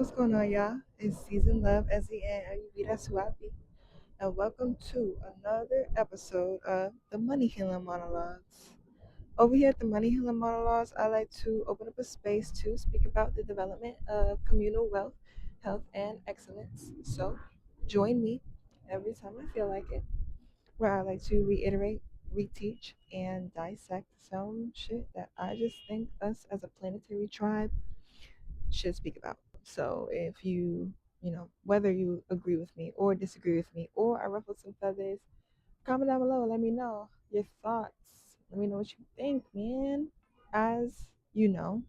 What's going on, y'all? It's Season Love as the end of Vida Suapi, and welcome to another episode of the Money Healing Monologues. Over here at the Money Healing Monologues, I like to open up a space to speak about the development of communal wealth, health, and excellence. So, join me every time I feel like it, where I like to reiterate, reteach, and dissect some shit that I just think us as a planetary tribe should speak about. So if whether you agree with me or disagree with me or I ruffled some feathers, comment down below. Let me know your thoughts. Let me know what you think, man. As you know,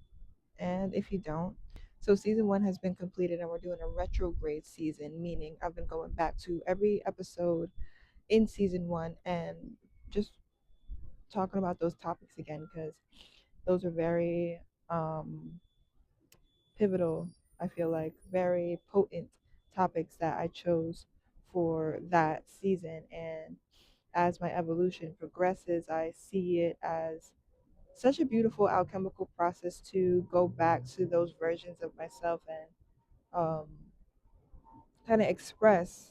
and if you don't, so season one has been completed and we're doing a retrograde season, meaning I've been going back to every episode in season one and just talking about those topics again because those are very pivotal, I feel like, very potent topics that I chose for that season. And as my evolution progresses, I see it as such a beautiful alchemical process to go back to those versions of myself and kind of express,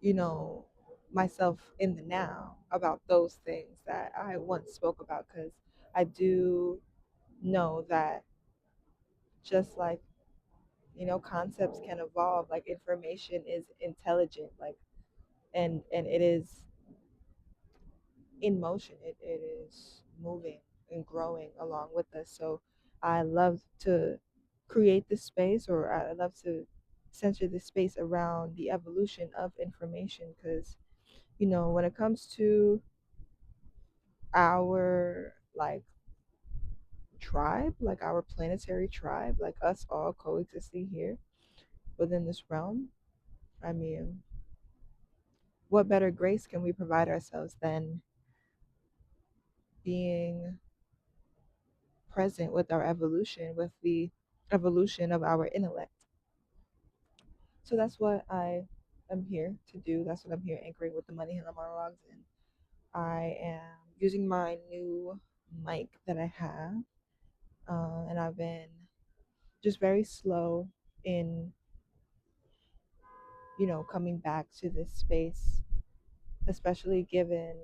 you know, myself in the now about those things that I once spoke about. Because I do know that just like concepts can evolve, like information is intelligent, like and it is in motion, it is moving and growing along with us. So I love to create this space, or I love to center this space around the evolution of information, because when it comes to our like tribe, like our planetary tribe, like us all coexisting here within this realm, I mean, what better grace can we provide ourselves than being present with our evolution, with the evolution of our intellect? So that's what I am here to do. That's what I'm here anchoring with the Money Healer Monologues. And I am using my new mic that I have. And I've been just very slow in, coming back to this space, especially given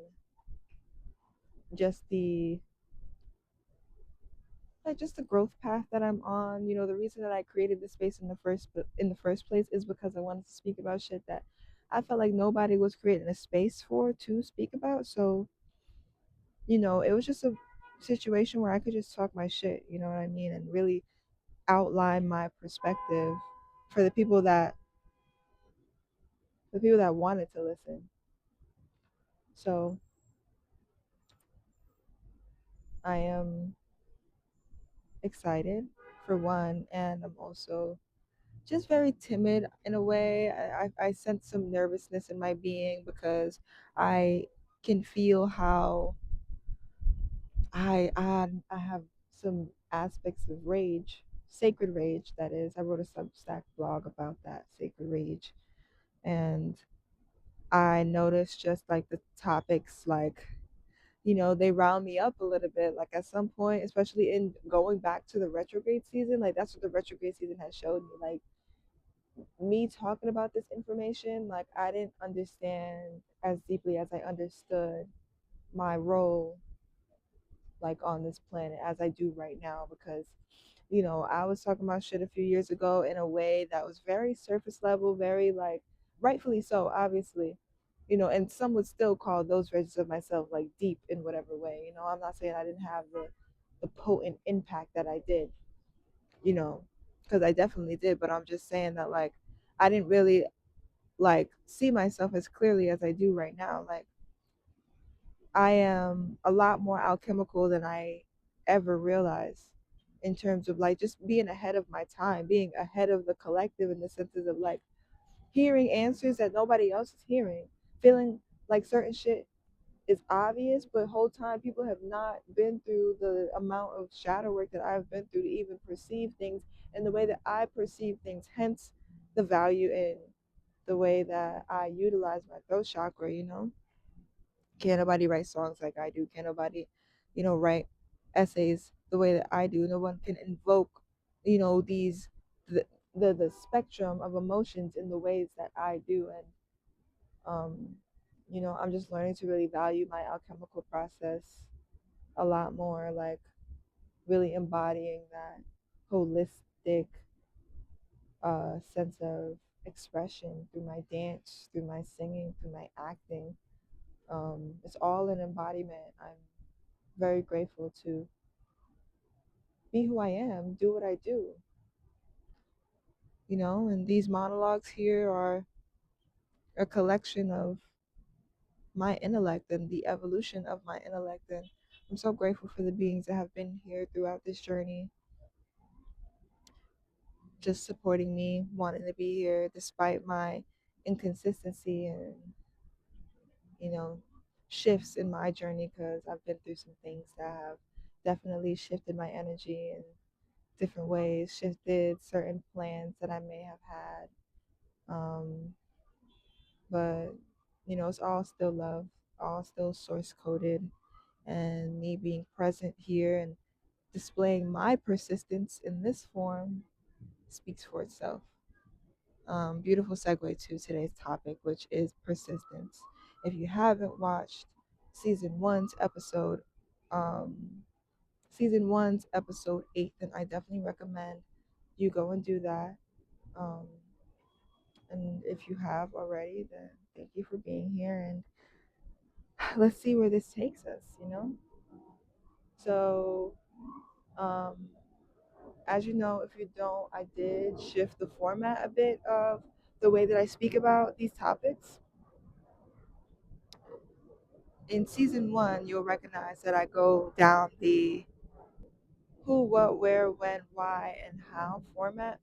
just the just the growth path that I'm on. The reason that I created this space in the first place is because I wanted to speak about shit that I felt like nobody was creating a space for to speak about. So, it was just a situation where I could just talk my shit, you know what I mean, and really outline my perspective for the people that wanted to listen. So, I am excited for one, and I'm also just very timid in a way. I sense some nervousness in my being because I can feel how I have some aspects of rage, sacred rage, that is. I wrote a Substack blog about that sacred rage, and I noticed just like the topics, like they round me up a little bit. Like at some point, especially in going back to the retrograde season, like that's what the retrograde season has showed me. Like me talking about this information, like I didn't understand as deeply as I understood my role like on this planet as I do right now, because I was talking about shit a few years ago in a way that was very surface level, very like rightfully so, obviously. And some would still call those versions of myself like deep in whatever way. I'm not saying I didn't have the potent impact that I did, you know, because I definitely did, but I'm just saying that like I didn't really like see myself as clearly as I do right now. Like I am a lot more alchemical than I ever realized, in terms of like just being ahead of my time, being ahead of the collective, in the senses of like hearing answers that nobody else is hearing, feeling like certain shit is obvious, but whole time people have not been through the amount of shadow work that I've been through to even perceive things in the way that I perceive things. Hence the value in the way that I utilize my throat chakra. Can't nobody write songs like I do. Can't nobody, write essays the way that I do. No one can invoke, these the spectrum of emotions in the ways that I do. And um, I'm just learning to really value my alchemical process a lot more, like really embodying that holistic sense of expression through my dance, through my singing, through my acting. It's all an embodiment. I'm very grateful to be who I am, do what I do, and these monologues here are a collection of my intellect and the evolution of my intellect. And I'm so grateful for the beings that have been here throughout this journey, just supporting me, wanting to be here despite my inconsistency and, you know, shifts in my journey, because I've been through some things that have definitely shifted my energy in different ways, shifted certain plans that I may have had. But, it's all still love, all still source coded, and me being present here and displaying my persistence in this form speaks for itself. Beautiful segue to today's topic, which is persistence. If you haven't watched season one's episode, um, season one's episode 8, then I definitely recommend you go and do that. Um, and if you have already, then thank you for being here, and let's see where this takes us. So, um, as you know, if you don't, I did shift the format a bit of the way that I speak about these topics. In season one, you'll recognize that I go down the who, what, where, when, why, and how format.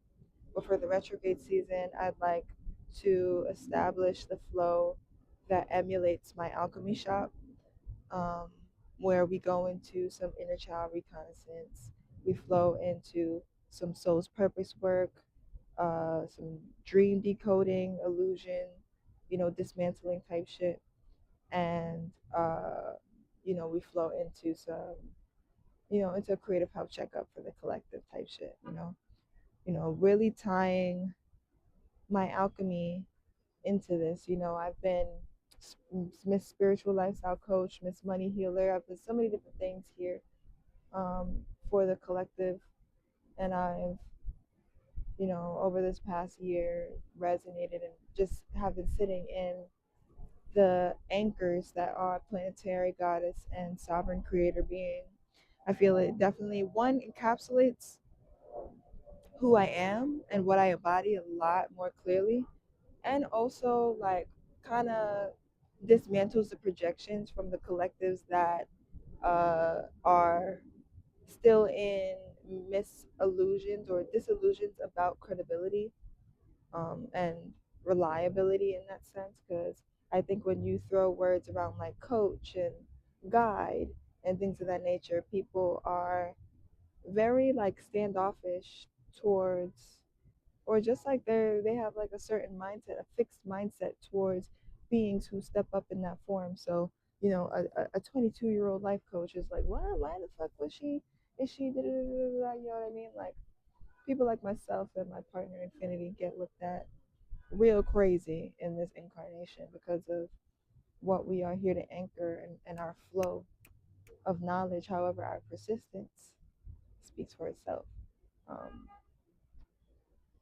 But for the retrograde season, I'd like to establish the flow that emulates my alchemy shop, um, where we go into some inner child reconnaissance. We flow into some soul's purpose work, some dream decoding, illusion, dismantling type shit. And, we flow into some, into a creative health checkup for the collective type shit, really tying my alchemy into this. I've been Miss Spiritual Lifestyle Coach, Miss Money Healer. I've been so many different things here, for the collective. And I've, over this past year, resonated and just have been sitting in the anchors that are planetary goddess and sovereign creator being. I feel it definitely, one, encapsulates who I am and what I embody a lot more clearly, and also like kind of dismantles the projections from the collectives that are still in misillusions or disillusions about credibility, and reliability in that sense. Because I think when you throw words around like coach and guide and things of that nature, people are very like standoffish towards, or just like they have like a certain mindset, a fixed mindset towards beings who step up in that form. So, a 22-year-old life coach is like, what? Why the fuck was she? Is she? Da, da, da, da, da, you know what I mean? Like, people like myself and my partner Infinity get looked at real crazy in this incarnation because of what we are here to anchor, and our flow of knowledge. However, our persistence speaks for itself. Um,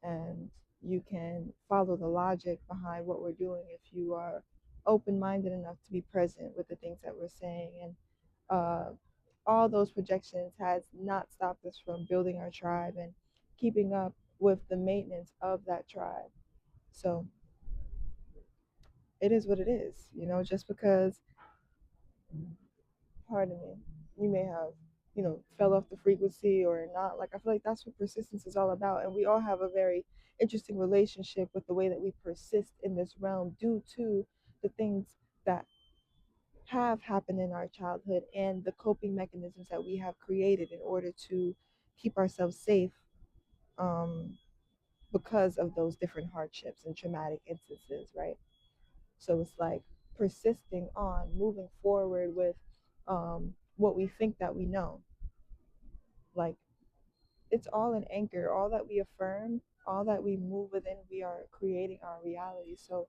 and you can follow the logic behind what we're doing if you are open-minded enough to be present with the things that we're saying. And uh, all those projections has not stopped us from building our tribe and keeping up with the maintenance of that tribe. So it is what it is, just because, pardon me, you may have, fell off the frequency or not. Like, I feel like that's what persistence is all about. And we all have a very interesting relationship with the way that we persist in this realm due to the things that have happened in our childhood and the coping mechanisms that we have created in order to keep ourselves safe, um, because of those different hardships and traumatic instances, right? So it's like persisting on, moving forward with, what we think that we know. Like, it's all an anchor. All that we affirm all that we move within, we are creating our reality. So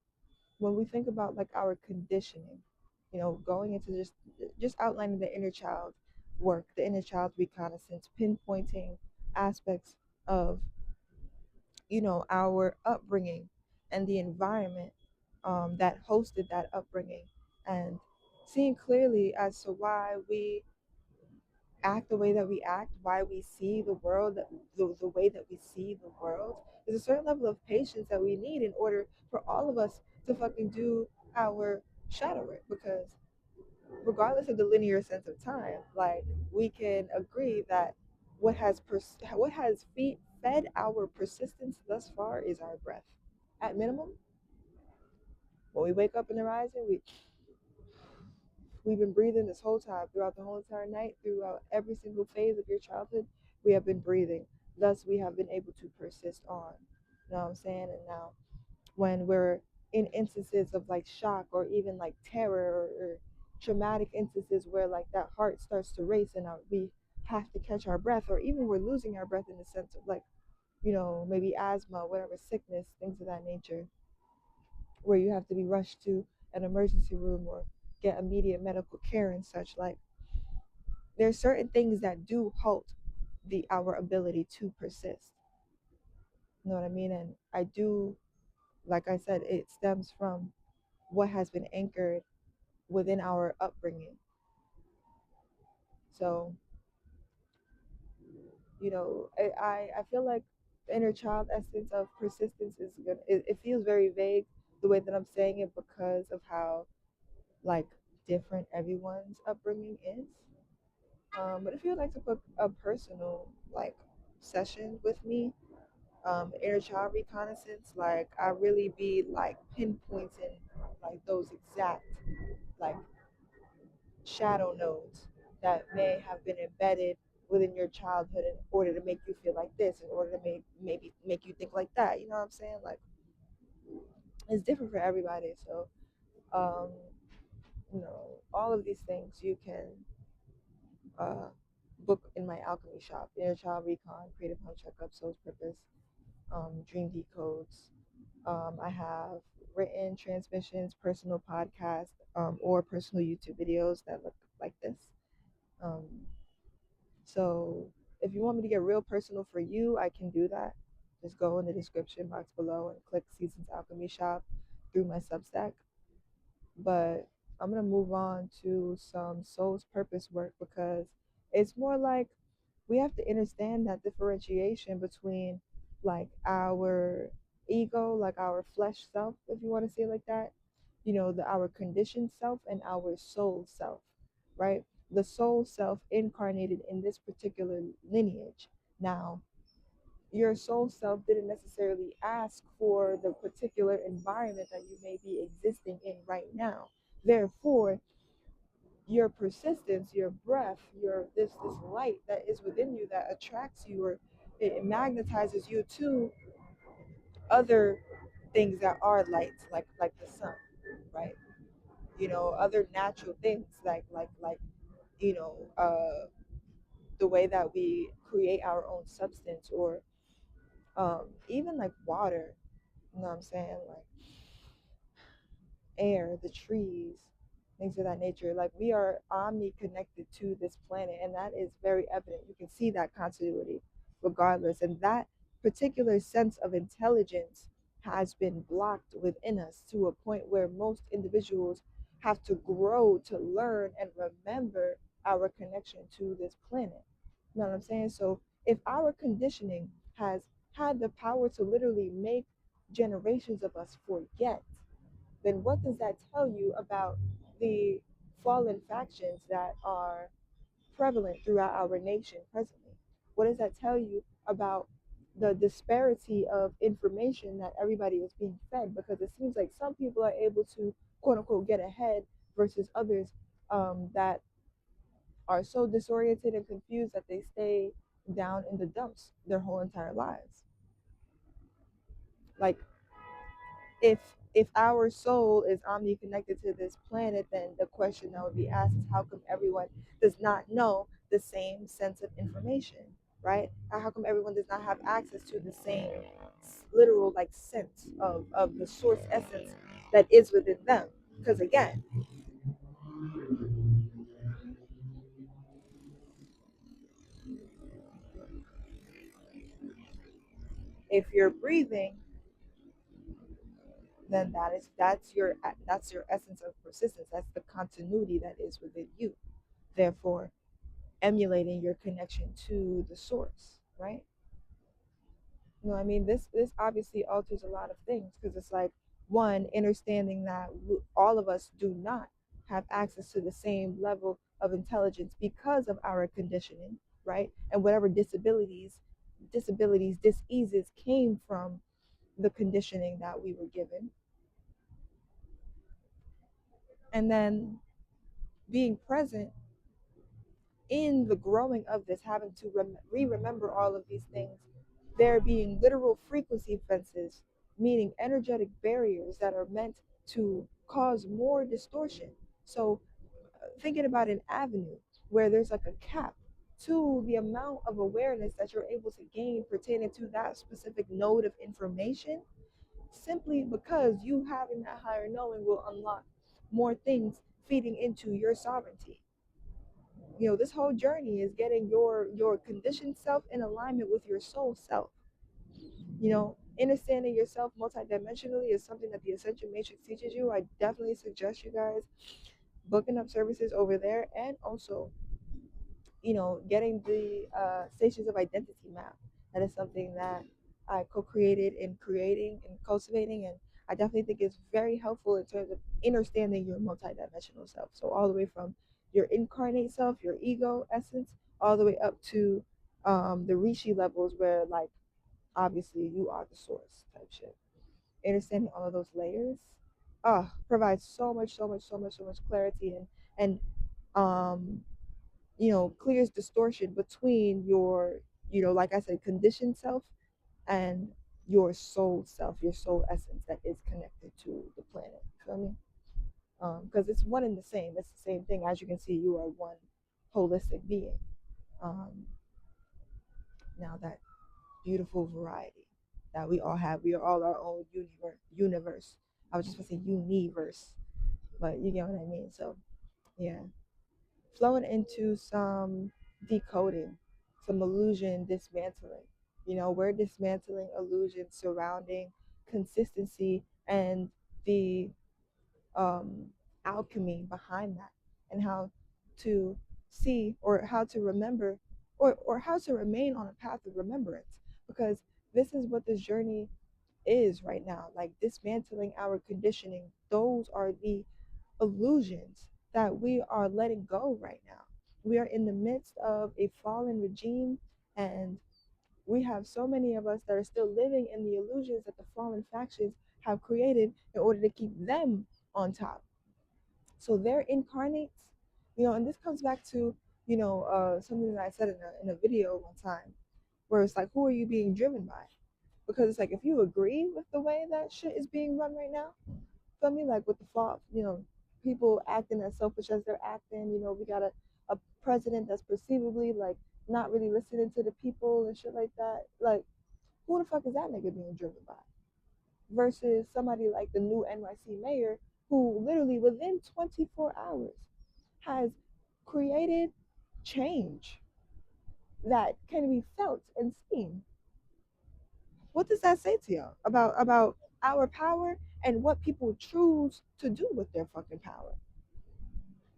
when we think about like our conditioning, going into just outlining the inner child work, the inner child reconnaissance, pinpointing aspects of our upbringing and the environment that hosted that upbringing, and seeing clearly as to why we act the way that we act, why we see the world, the way that we see the world. There's a certain level of patience that we need in order for all of us to fucking do our shadow work, because regardless of the linear sense of time, like, we can agree that what has fed our persistence thus far is our breath. At minimum, when we wake up in the rising, we've been breathing this whole time, throughout the whole entire night, throughout every single phase of your childhood. We have been breathing. Thus, we have been able to persist on. You know what I'm saying? And now, when we're in instances of like shock or even like terror, or traumatic instances where like that heart starts to race and we have to catch our breath, or even we're losing our breath in the sense of like, maybe asthma, whatever sickness, things of that nature, where you have to be rushed to an emergency room or get immediate medical care and such, like, there's certain things that do halt our ability to persist. You know what I mean? And I do, like I said, it stems from what has been anchored within our upbringing. So, I feel like the inner child essence of persistence is good. It feels very vague the way that I'm saying it, because of how like different everyone's upbringing is. But if you'd like to book a personal like session with me, inner child reconnaissance, like, I really be like pinpointing like those exact like shadow nodes that may have been embedded within your childhood in order to make you feel like this, in order to maybe make you think like that. You know what I'm saying? Like, it's different for everybody. So, um, all of these things you can uh, book in my alchemy shop: inner child recon, creative home checkup, soul's purpose, dream decodes. I have written transmissions, personal podcasts, or personal YouTube videos that look like this. Um, so if you want me to get real personal for you, I can do that. Just go in the description box below and click Seasons Alchemy Shop through my Substack. But I'm gonna move on to some soul's purpose work, because it's more like we have to understand that differentiation between like our ego, like our flesh self, if you want to say it like that, our conditioned self, and our soul self, right? The soul self incarnated in this particular lineage. Now, your soul self didn't necessarily ask for the particular environment that you may be existing in right now. Therefore, your persistence, your breath, your this light that is within you that attracts you, or it magnetizes you to other things that are light, like the sun, right? Other natural things, like the way that we create our own substance, or even like water. You know what I'm saying? Like air, the trees, things of that nature. Like, we are omni connected to this planet, and that is very evident. You can see that continuity regardless. And that particular sense of intelligence has been blocked within us to a point where most individuals have to grow to learn and remember our connection to this planet. You know what I'm saying? So if our conditioning has had the power to literally make generations of us forget, then what does that tell you about the fallen factions that are prevalent throughout our nation presently? What does that tell you about the disparity of information that everybody is being fed? Because it seems like some people are able to, quote unquote, get ahead, versus others that are so disoriented and confused that they stay down in the dumps their whole entire lives. Like, if if our soul is omni connected to this planet, then the question that would be asked is, how come everyone does not know the same sense of information? right? How come everyone does not have access to the same literal like sense of the source essence that is within them? Because again, if you're breathing, then that's your essence of persistence. That's the continuity that is within you. Therefore, emulating your connection to the source, right? You know, I mean, this obviously alters a lot of things because it's like one understanding that all of us do not have access to the same level of intelligence because of our conditioning, right? And whatever diseases came from the conditioning that we were given, and then being present in the growing of this, having to remember all of these things, there being literal frequency fences, meaning energetic barriers that are meant to cause more distortion. So, thinking about an avenue where there's like a cap to the amount of awareness that you're able to gain pertaining to that specific node of information, simply because you having that higher knowing will unlock more things feeding into your sovereignty. You know, this whole journey is getting your conditioned self in alignment with your soul self. You know, understanding yourself multidimensionally is something that the Ascension Matrix teaches you. I definitely suggest you guys booking up services over there, and also, you know, getting the stations of identity map. That is something that I co-created in creating and cultivating, and I definitely think it's very helpful in terms of understanding your multidimensional self. So all the way from your incarnate self, your ego essence, all the way up to the rishi levels, where like obviously you are the source type shit. Understanding all of those layers, provides so much, so much, so much, so much clarity, and um you know, clears distortion between your, you know, like I said, conditioned self and your soul self, your soul essence that is connected to the planet. Feel me? Because it's one and the same. It's the same thing. As you can see, you are one holistic being. Um, now that beautiful variety that we all have, we are all our own universe. Universe. I was just gonna say universe, but you get what I mean. So yeah, flowing into some decoding, some illusion dismantling. You know, we're dismantling illusions surrounding consistency and the um, alchemy behind that, and how to see or how to remember or how to remain on a path of remembrance. Because this is what this journey is right now, like dismantling our conditioning. Those are the illusions that we are letting go right now. We are in the midst of a fallen regime, and we have so many of us that are still living in the illusions that the fallen factions have created in order to keep them on top. So their incarnates, you know, and this comes back to, you know, something that I said in a video one time, where it's like, who are you being driven by? Because it's like, if you agree with the way that shit is being run right now, feel me? Like with the fault, you know, people acting as selfish as they're acting. You know, we got a president that's perceivably like not really listening to the people and shit like that. Like, who the fuck is that nigga being driven by? Versus somebody like the new NYC mayor who literally within 24 hours has created change that can be felt and seen. What does that say to y'all about our power and what people choose to do with their fucking power?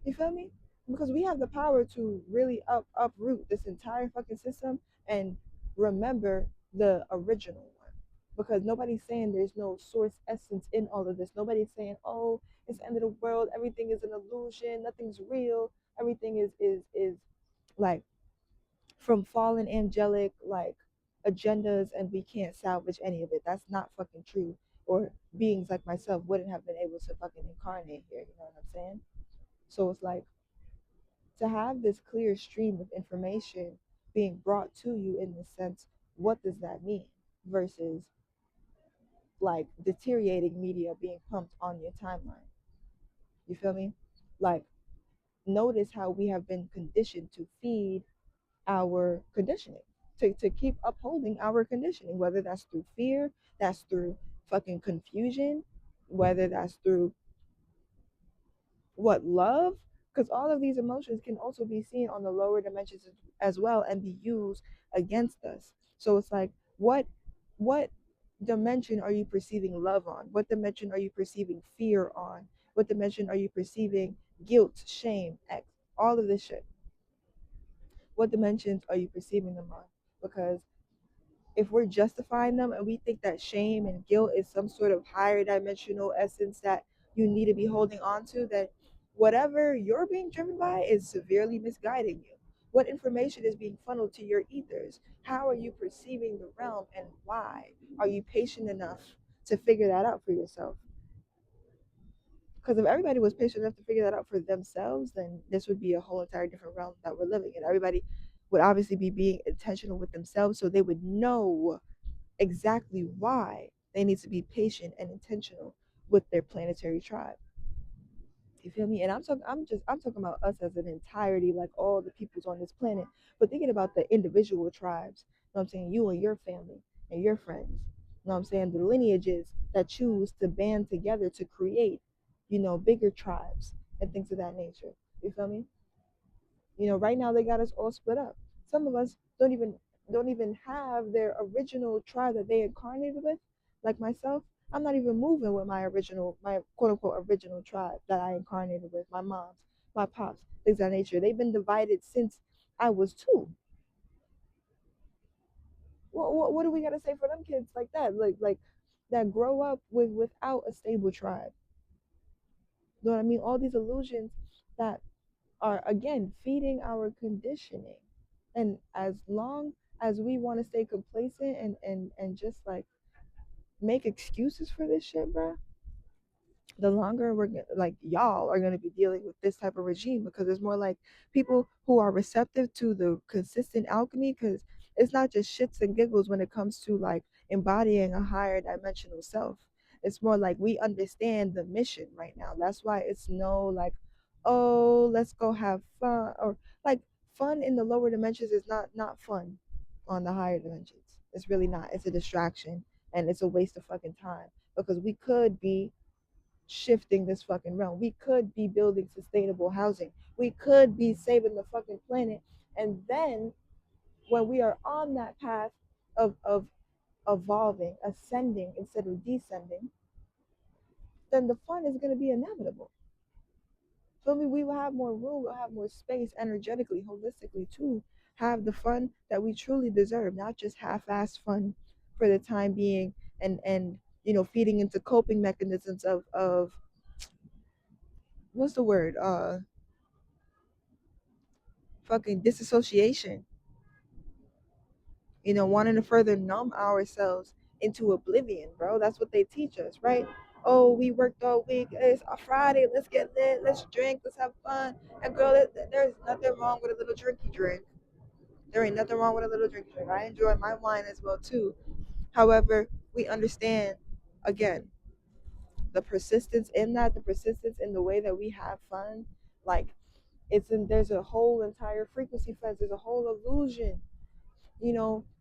You feel me? Because we have the power to really uproot this entire fucking system and remember the original one. Because nobody's saying there's no source essence in all of this. Nobody's saying, oh, it's the end of the world, everything is an illusion, nothing's real, everything is like from fallen angelic like agendas, and we can't salvage any of it. That's not fucking true. Or beings like myself wouldn't have been able to fucking incarnate here, you know what I'm saying? So it's like, to have this clear stream of information being brought to you in this sense, what does that mean? Versus like deteriorating media being pumped on your timeline. You feel me? Like, notice how we have been conditioned to feed our conditioning. to keep upholding our conditioning, whether that's through fear, that's through fucking confusion, whether that's through what love, because all of these emotions can also be seen on the lower dimensions as well and be used against us. So it's like, what dimension are you perceiving love on? What dimension are you perceiving fear on? What dimension are you perceiving guilt, shame, X, all of this shit? What dimensions are you perceiving them on? Because if we're justifying them and we think that shame and guilt is some sort of higher dimensional essence that you need to be holding on to, then whatever you're being driven by is severely misguiding you. What information is being funneled to your ethers? How are you perceiving the realm and why? Are you patient enough to figure that out for yourself? Because if everybody was patient enough to figure that out for themselves, then this would be a whole entire different realm that we're living in. Everybody would obviously be being intentional with themselves so they would know exactly why they need to be patient and intentional with their planetary tribe. You feel me? And I'm talking about us as an entirety, like all the peoples on this planet. But thinking about the individual tribes, you know what I'm saying? You and your family and your friends. You know what I'm saying? The lineages that choose to band together to create, bigger tribes and things of that nature. You feel me? Right now they got us all split up. Some of us don't even have their original tribe that they incarnated with. Like myself, I'm not even moving with my quote unquote original tribe that I incarnated with. My moms, my pops, things of that nature. They've been divided since I was two. What do we gotta say for them kids like that? Like that grow up without a stable tribe. You know what I mean? All these illusions that are again feeding our conditioning. And as long as we want to stay complacent and just like make excuses for this shit, bro, the longer like y'all are going to be dealing with this type of regime, because it's more like people who are receptive to the consistent alchemy, because it's not just shits and giggles when it comes to like embodying a higher dimensional self. It's more like we understand the mission right now. That's why it's no like, oh, let's go have fun, or like fun in the lower dimensions is not fun on the higher dimensions. It's really not. It's a distraction and it's a waste of fucking time, because we could be shifting this fucking realm. We could be building sustainable housing. We could be saving the fucking planet. And then when we are on that path of evolving, ascending instead of descending, then the fun is going to be inevitable. Feel me? We will have more room, we'll have more space energetically, holistically to have the fun that we truly deserve, not just half-assed fun for the time being and feeding into coping mechanisms of what's the word? Fucking disassociation, wanting to further numb ourselves into oblivion, bro. That's what they teach us, right? Oh, we worked all week. It's a Friday. Let's get lit. Let's drink. Let's have fun. And girl, there's nothing wrong with a little drinky drink. There ain't nothing wrong with a little drinky drink. I enjoy my wine as well too. However, we understand again the persistence in that, the persistence in the way that we have fun. Like there's a whole entire frequency fence. There's a whole illusion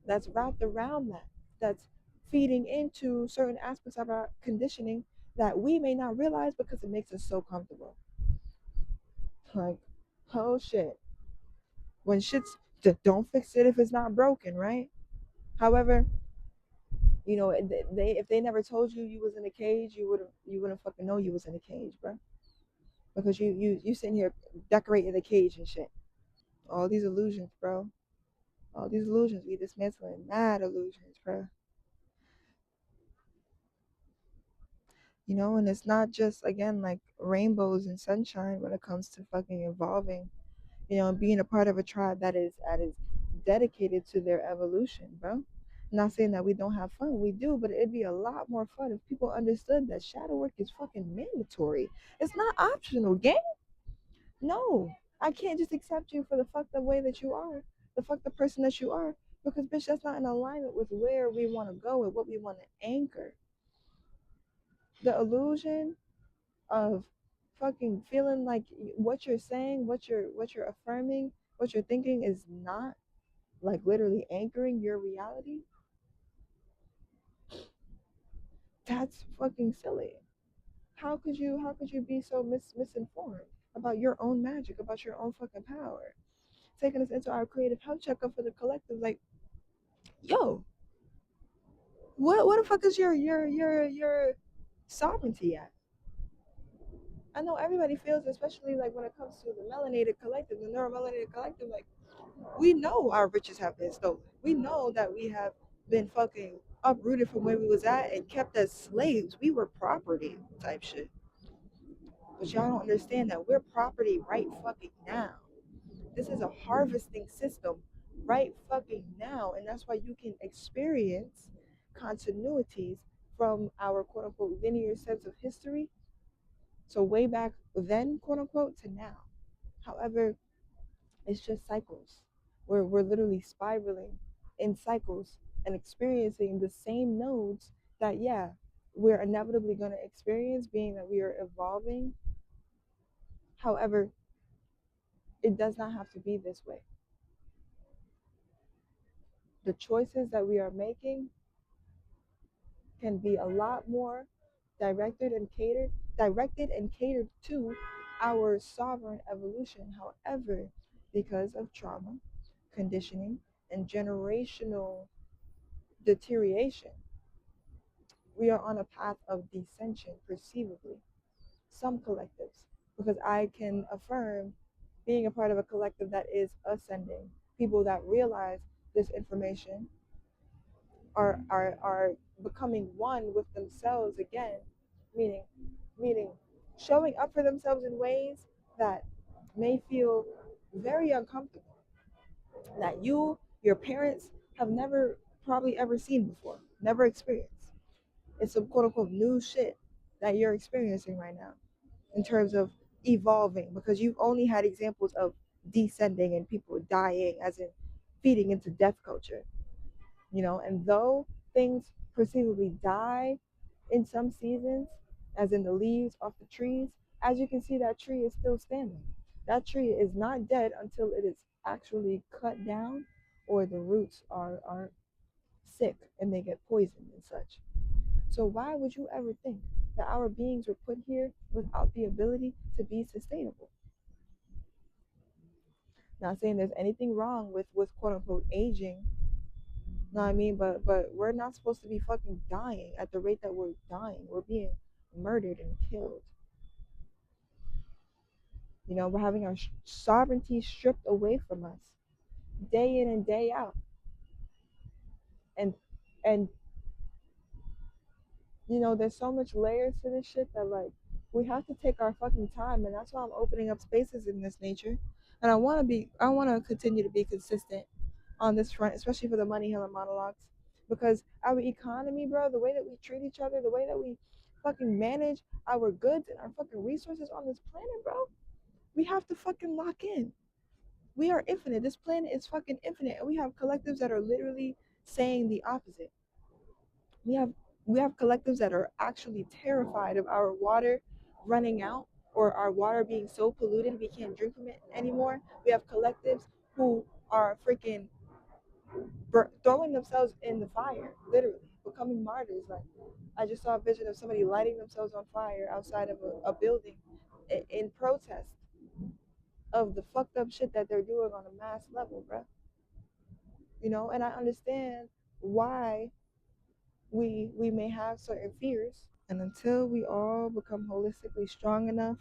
that's wrapped around that's feeding into certain aspects of our conditioning that we may not realize because it makes us so comfortable. Like, oh shit. When shit's don't fix it if it's not broken, right? However, if they never told you you was in a cage, you wouldn't fucking know you was in a cage, bro. Because you sitting here decorating the cage and shit. All these illusions, bro. All these illusions, we dismantling mad illusions, bro. And it's not just again like rainbows and sunshine when it comes to fucking evolving, and being a part of a tribe that is dedicated to their evolution, bro. I'm not saying that we don't have fun, we do, but it'd be a lot more fun if people understood that shadow work is fucking mandatory. It's not optional, gang. No, I can't just accept you for the fucked up way that you are, the fucked up person that you are, because bitch, that's not in alignment with where we want to go and what we want to anchor. The illusion of fucking feeling like what you're saying, what you're affirming, what you're thinking is not like literally anchoring your reality, that's fucking silly. How could you be so misinformed about your own magic, about your own fucking power? Taking us into our creative health checkup for the collective, like, yo, what the fuck is your sovereignty at? I know everybody feels, especially like when it comes to the melanated collective, the neuromelanated collective, like we know our riches have been stolen. We know that we have been fucking uprooted from where we was at and kept as slaves. We were property type shit. But y'all don't understand that we're property right fucking now. This is a harvesting system right fucking now. And that's why you can experience continuities from our quote unquote linear sense of history. So way back then, quote unquote, to now. However, it's just cycles. We're literally spiraling in cycles and experiencing the same nodes that, yeah, we're inevitably going to experience, being that we are evolving. However, it does not have to be this way. The choices that we are making can be a lot more directed and catered to our sovereign evolution. However, because of trauma, conditioning, and generational deterioration, we are on a path of descension, perceivably. Some collectives, because I can affirm being a part of a collective that is ascending, people that realize this information are becoming one with themselves again, meaning meaning showing up for themselves in ways that may feel very uncomfortable, that your parents have never probably ever seen before, never experienced. It's some quote unquote new shit that you're experiencing right now in terms of evolving, because you've only had examples of descending and people dying, as in feeding into death culture, and though things perceivably die in some seasons, as in the leaves off the trees, as you can see, that tree is still standing. That tree is not dead until it is actually cut down, or the roots are sick and they get poisoned and such. So why would you ever think that our beings were put here without the ability to be sustainable? Not saying there's anything wrong with quote unquote aging. Know what I mean? But we're not supposed to be fucking dying at the rate that we're dying. We're being murdered and killed. We're having our sovereignty stripped away from us day in and day out. And and there's so much layers to this shit that, like, we have to take our fucking time, and that's why I'm opening up spaces in this nature. And I want to continue to be consistent on this front, especially for the Money Healing Monologues, because our economy, bro, the way that we treat each other, the way that we fucking manage our goods and our fucking resources on this planet, bro, we have to fucking lock in. We are infinite. This planet is fucking infinite, and we have collectives that are literally saying the opposite. We have collectives that are actually terrified of our water running out, or our water being so polluted we can't drink from it anymore. We have collectives who are freaking throwing themselves in the fire, literally becoming martyrs. Like, I just saw a vision of somebody lighting themselves on fire outside of a building in protest of the fucked up shit that they're doing on a mass level, bro. And I understand why we may have certain fears, and until we all become holistically strong enough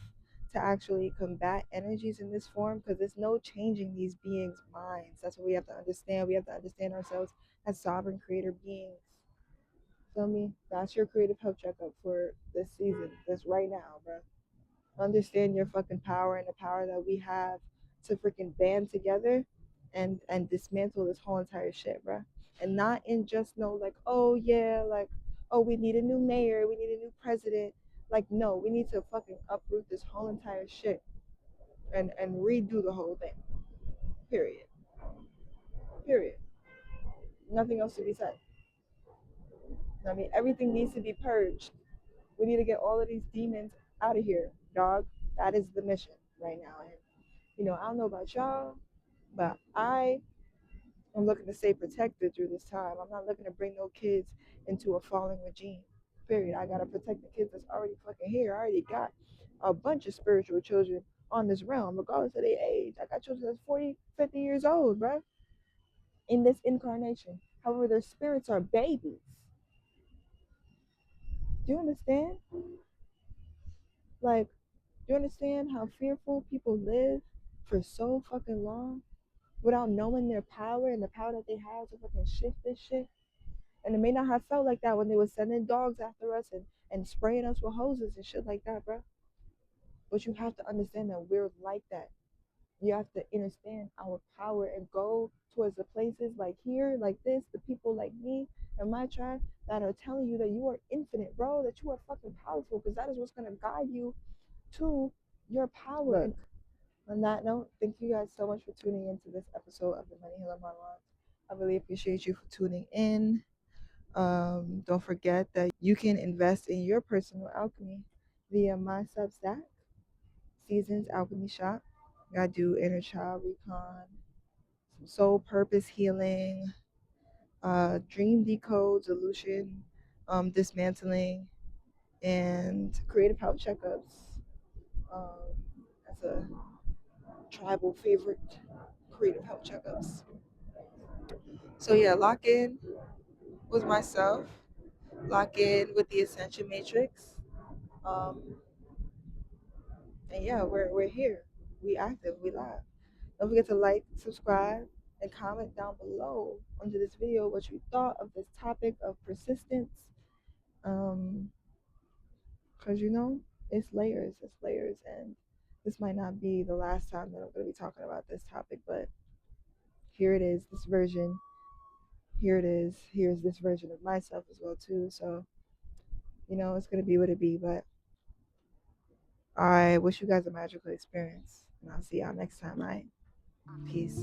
to actually combat energies in this form, because there's no changing these beings' minds. That's what we have to understand. We have to understand ourselves as sovereign creator beings. Feel me? That's your creative health checkup for this season. This right now, bro. Understand your fucking power and the power that we have to freaking band together and dismantle this whole entire shit, bro. And not in just no, like, oh yeah, like, oh, we need a new mayor, we need a new president. Like, no, we need to fucking uproot this whole entire shit and redo the whole thing. Period. Period. Nothing else to be said. I mean, everything needs to be purged. We need to get all of these demons out of here, dog. That is the mission right now. And I don't know about y'all, but I I'm looking to stay protected through this time. I'm not looking to bring no kids into a falling regime. Period. I gotta protect the kids that's already fucking here. I already got a bunch of spiritual children on this realm, regardless of their age. I got children that's 40, 50 years old, bruh, in this incarnation. However, their spirits are babies. Do you understand? Like, do you understand how fearful people live for so fucking long without knowing their power and the power that they have to fucking shift this shit? And it may not have felt like that when they were sending dogs after us and spraying us with hoses and shit like that, bro. But you have to understand that we're like that. You have to understand our power and go towards the places like here, like this, the people like me and my tribe that are telling you that you are infinite, bro, that you are fucking powerful, because that is what's going to guide you to your power. Look, on that note, thank you guys so much for tuning into this episode of the Money Healer Monologues. I really appreciate you for tuning in. Don't forget that you can invest in your personal alchemy via my Substack, Seasons Alchemy Shop. I do inner child recon, some soul purpose healing, dream decode, solution, dismantling, and creative health checkups. That's a tribal favorite, creative health checkups. So yeah, lock in with myself, lock in with the Ascension Matrix. Um, and yeah, we're here. We active, we live. Don't forget to like, subscribe, and comment down below under this video what you thought of this topic of persistence. Um, Cause it's layers, and this might not be the last time that I'm gonna be talking about this topic, but here it is, this version. Here it is. Here's this version of myself as well too. So it's gonna be what it be. But I wish you guys a magical experience, and I'll see y'all next time. All right, peace.